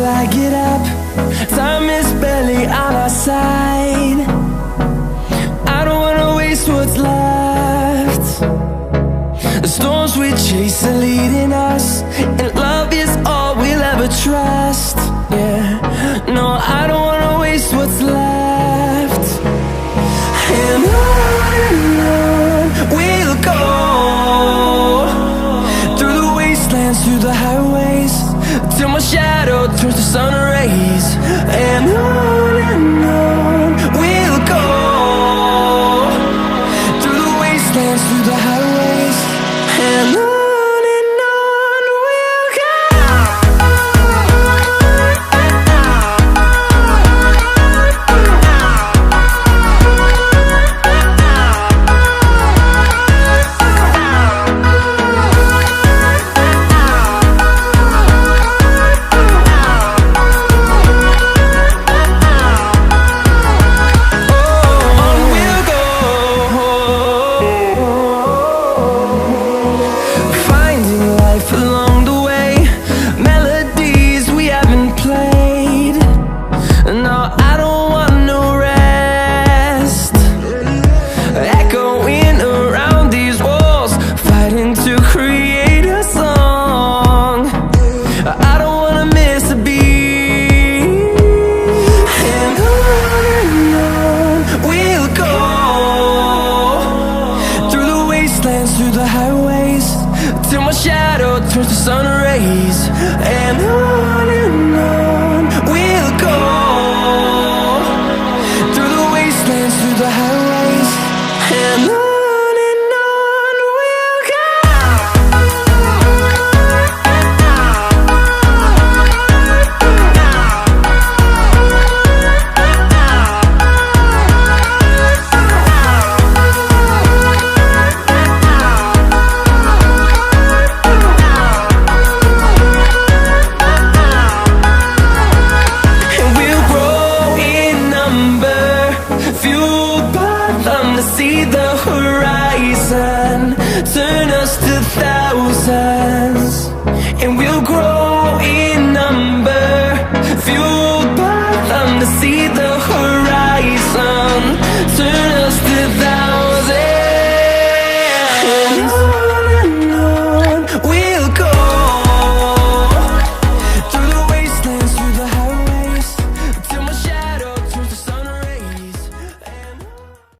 I get up. Time is barely on our side. I don't wanna waste what's left. The storms we chase are leading us, and love is all we'll ever trust. Yeah, no, I don't wanna waste what's left. And on we'll go, through the wastelands, through the highways, till my shadow turns to sun rays. And on we'll go, through the wastelands, through the highways, and on we'll go. Through the highways, till my shadow turns to sun rays. And on we'll go, through the wastelands, through the highways, and on we'll go. See the horizon turn us to thousands, and we'll grow in number, fueled by them to see the horizon.